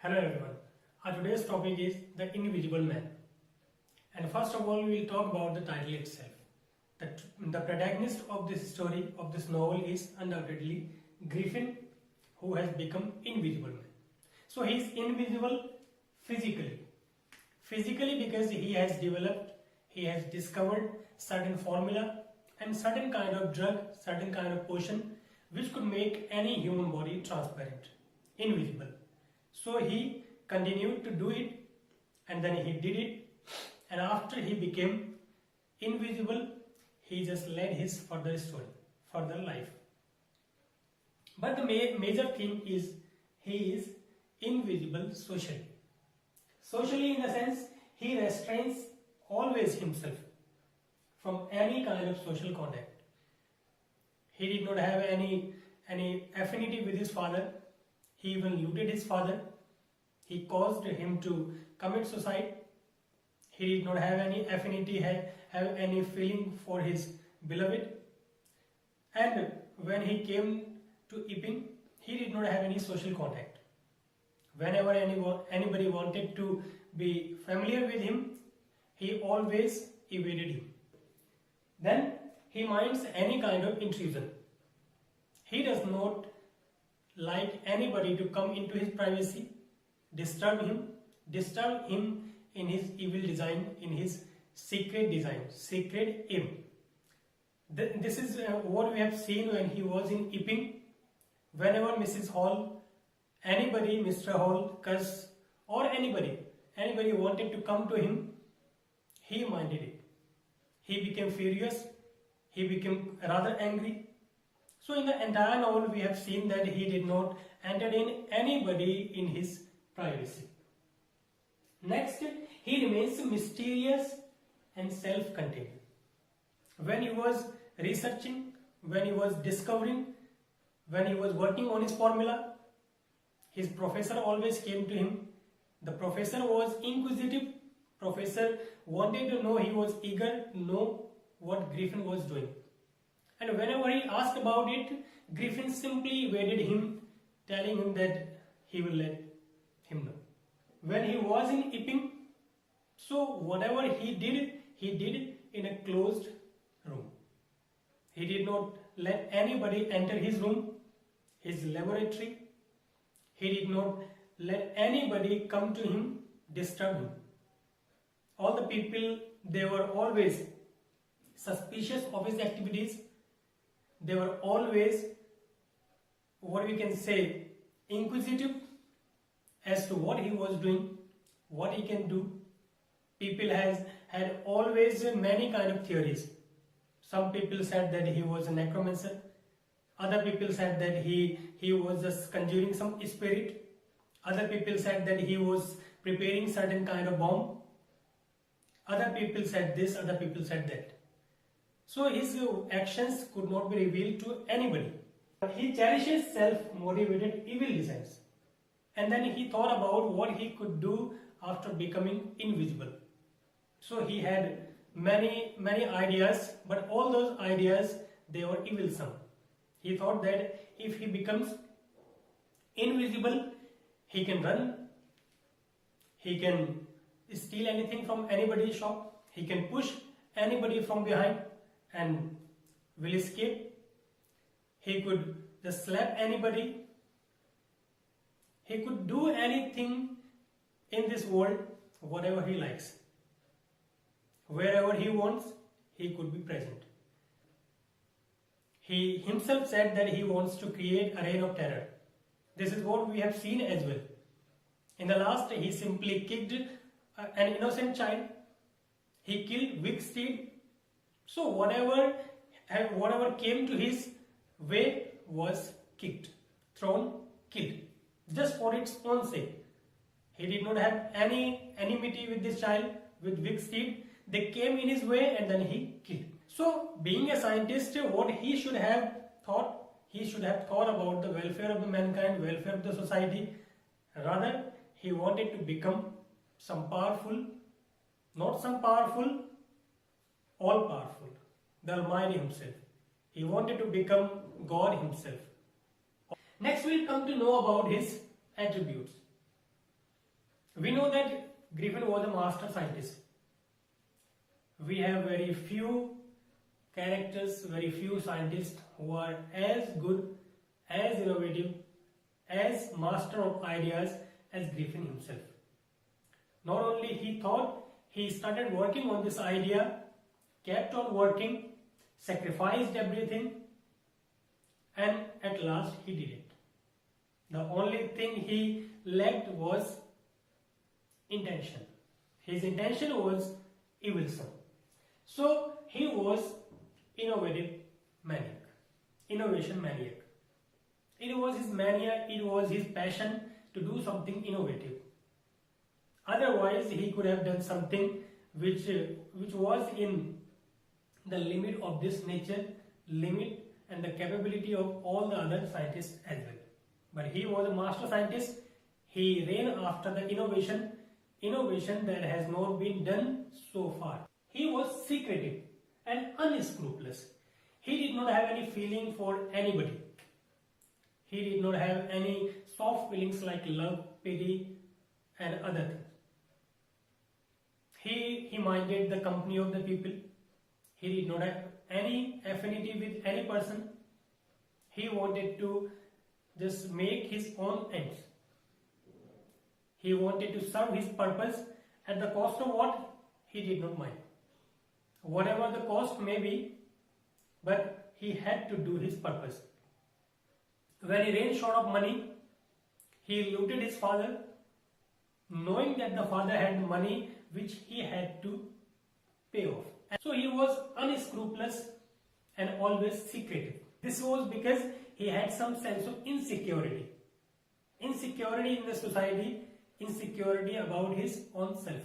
Hello everyone. Our today's topic is the invisible man. And first of all, we will talk about the title itself. The protagonist of this story, of this novel, is undoubtedly Griffin, who has become invisible man. So he is invisible physically. Physically because he has developed, he has discovered certain formula and certain kind of drug, certain kind of potion which could make any human body transparent, invisible. So he continued to do it, and then he did it, and after he became invisible, he just led his further story, further life. But the major thing is he is invisible socially. Socially, in the sense, he restrains always himself from any kind of social contact. He did not have any affinity with his father. He even looted his father. He caused him to commit suicide. He did not have any affinity, have any feeling for his beloved. And when he came to Epping, he did not have any social contact. Whenever anybody wanted to be familiar with him, he always evaded him. Then he minds any kind of intrusion. He does not like anybody to come into his privacy, disturb him in his evil design, in his secret design, secret aim. This is what we have seen when he was in Epping. Whenever Mrs. Hall, anybody, Mr. Hall, Cuss, or anybody wanted to come to him, he minded it. He became furious, he became rather angry. So in the entire novel, we have seen that he did not entertain anybody in his privacy. Next, he remains mysterious and self-contained. When he was researching, when he was discovering, when he was working on his formula, his professor always came to him. The professor was inquisitive. Professor wanted to know, he was eager to know what Griffin was doing. And whenever he asked about it, Griffin simply evaded him, telling him that he will let him know. When he was in Epping, so whatever he did in a closed room. He did not let anybody enter his room, his laboratory. He did not let anybody come to him, disturb him. All the people, they were always suspicious of his activities. They were always, what we can say, inquisitive as to what he was doing, what he can do. People had always many kind of theories. Some people said that he was a necromancer. Other people said that he was just conjuring some spirit. Other people said that he was preparing certain kind of bomb. Other people said this, other people said that. So his actions could not be revealed to anybody. He cherishes self-motivated evil designs. And then he thought about what he could do after becoming invisible. So he had many ideas, but all those ideas, they were evil-some. He thought that if he becomes invisible, he can run, he can steal anything from anybody's shop, he can push anybody from behind and will escape. He could just slap anybody. He could do anything in this world, whatever he likes. Wherever he wants, he could be present. He himself said that he wants to create a reign of terror. This is what we have seen as well. In the last, he simply kicked an innocent child. He killed Wicksteed. So whatever came to his way was kicked, thrown, killed, just for its own sake. He did not have any enmity with this child, with Wicksteed. They came in his way and then he killed. So being a scientist, what he should have thought about the welfare of the mankind, welfare of the society. Rather, he wanted to become some powerful, not some powerful, all powerful, the Almighty himself. He wanted to become God himself. Next we'll come to know about his attributes. We know that Griffin was a master scientist. We have very few characters, very few scientists who are as good, as innovative, as master of ideas as Griffin himself. Not only he thought, he started working on this idea, kept on working, sacrificed everything, and at last he did it. The only thing he lacked was intention. His intention was evil. So he was innovative maniac, innovation maniac. It was his mania, it was his passion to do something innovative. Otherwise, he could have done something which was in the limit of this nature, limit and the capability of all the other scientists as well. But he was a master scientist. He ran after the innovation that has not been done so far. He was secretive and unscrupulous. He did not have any feeling for anybody. He did not have any soft feelings like love, pity and other things. He minded the company of the people. He did not have any affinity with any person. He wanted to just make his own ends. He wanted to serve his purpose at the cost of what? He did not mind. Whatever the cost may be, but he had to do his purpose. When he ran short of money, he looted his father, knowing that the father had money which he had to pay off. And so he was unscrupulous and always secretive. This was because he had some sense of insecurity. Insecurity in the society, insecurity about his own self.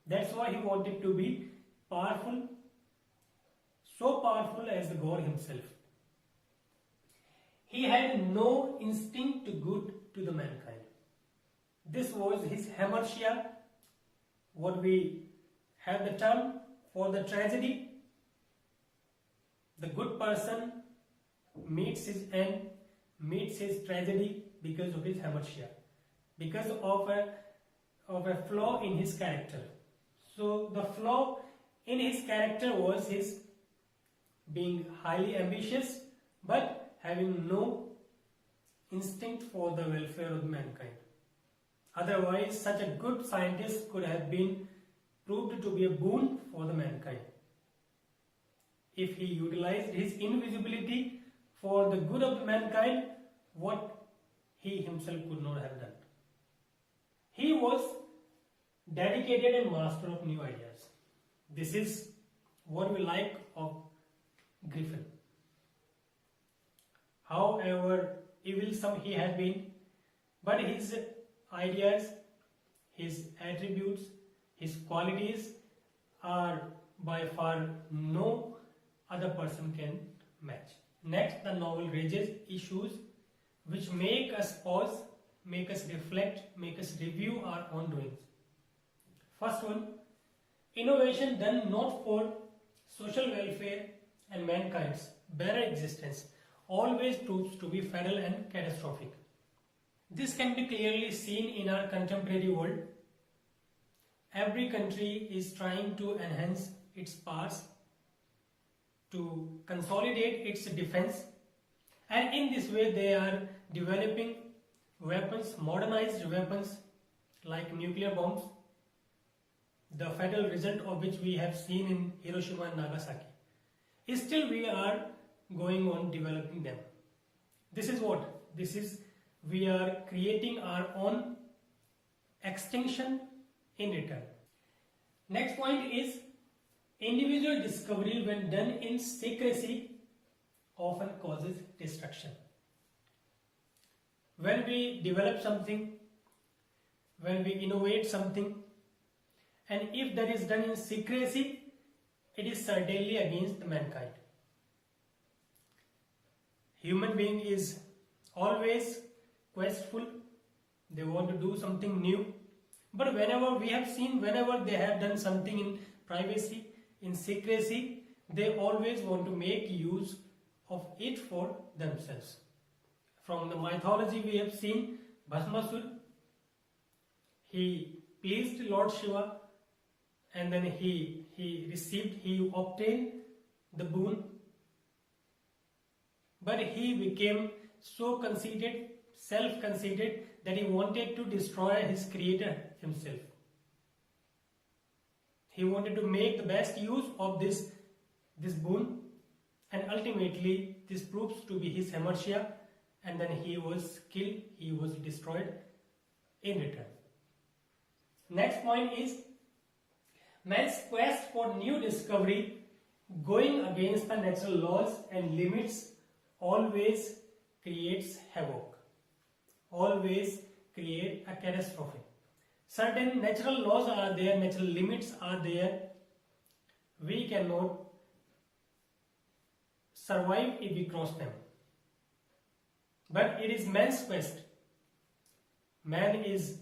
That's why he wanted to be powerful, so powerful as the God himself. He had no instinct to good to the mankind. This was his hamartia, what we have the term for the tragedy. The good person meets his end, meets his tragedy because of his hamartia, because of a flaw in his character. So the flaw in his character was his being highly ambitious but having no instinct for the welfare of mankind. Otherwise, such a good scientist could have been proved to be a boon for the mankind if he utilized his invisibility for the good of the mankind, what he himself could not have done. He was dedicated and master of new ideas. This is what we like of Griffin. However evil he had been, but his ideas, his attributes, his qualities are by far no other person can match. Next, the novel raises issues which make us pause, make us reflect, make us review our own doings. First one, innovation done not for social welfare and mankind's better existence always proves to be fatal and catastrophic. This can be clearly seen in our contemporary world. Every country is trying to enhance its powers, to consolidate its defense, and in this way they are developing weapons, modernized weapons like nuclear bombs, the fatal result of which we have seen in Hiroshima and Nagasaki. Still we are going on developing them. This is what? We are creating our own extinction in return. Next point is individual discovery when done in secrecy often causes destruction. When we develop something, when we innovate something, and if that is done in secrecy, it is certainly against the mankind. Human being is always questful, they want to do something new, but whenever we have seen, whenever they have done something in privacy, in secrecy, they always want to make use of it for themselves. From the mythology we have seen Bhasmasur, he pleased Lord Shiva, and then he obtained the boon. But he became so conceited, self-conceited, that he wanted to destroy his creator himself. He wanted to make the best use of this boon, and ultimately this proves to be his hamartia, and then he was killed, he was destroyed in return. Next point is man's quest for new discovery, going against the natural laws and limits, always creates havoc, always create a catastrophe. Certain natural laws are there, natural limits are there. We cannot survive if we cross them. But it is man's quest. Man is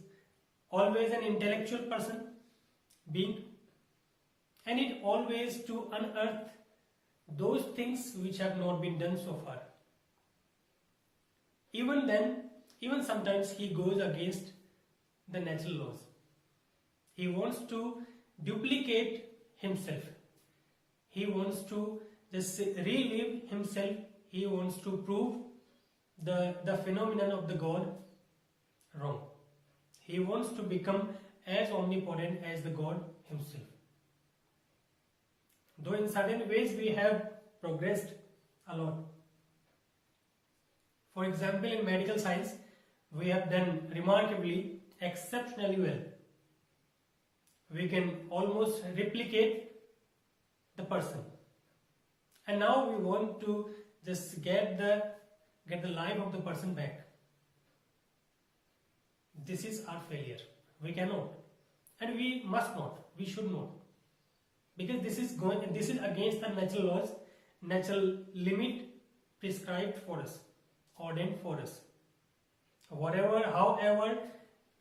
always an intellectual being, and it always to unearth those things which have not been done so far. Even then, even sometimes he goes against the natural laws. He wants to duplicate himself. He wants to just relive himself. He wants to prove the phenomenon of the God wrong. He wants to become as omnipotent as the God himself. Though in certain ways we have progressed a lot. For example, in medical science, we have done remarkably, exceptionally well. We can almost replicate the person. And now we want to just get the life of the person back. This is our failure. We cannot. And we must not. We should not. Because this is against the natural laws, natural limit prescribed for us, ordained for us. However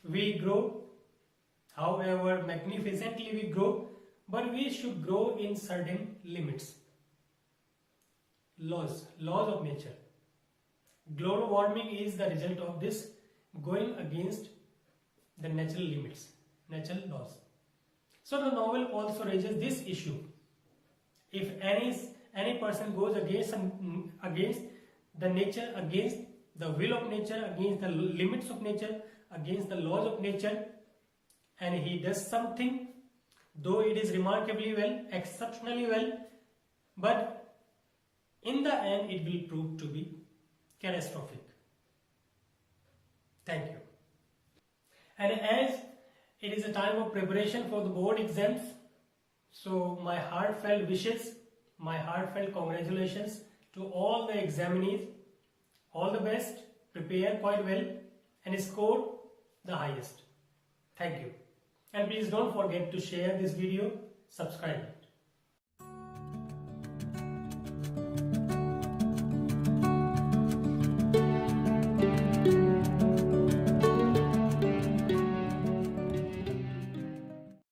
we grow, however magnificently we grow, but we should grow in certain limits. Laws of nature. Global warming is the result of this, going against the natural limits, natural laws. So the novel also raises this issue. If any person goes against the nature, against the will of nature, against the limits of nature, against the laws of nature, and he does something, though it is remarkably well, exceptionally well, but in the end it will prove to be catastrophic. Thank you. And as it is a time of preparation for the board exams, so my heartfelt wishes, my heartfelt congratulations to all the examinees. All the best, prepare quite well and score the highest. Thank you. And please don't forget to share this video, subscribe.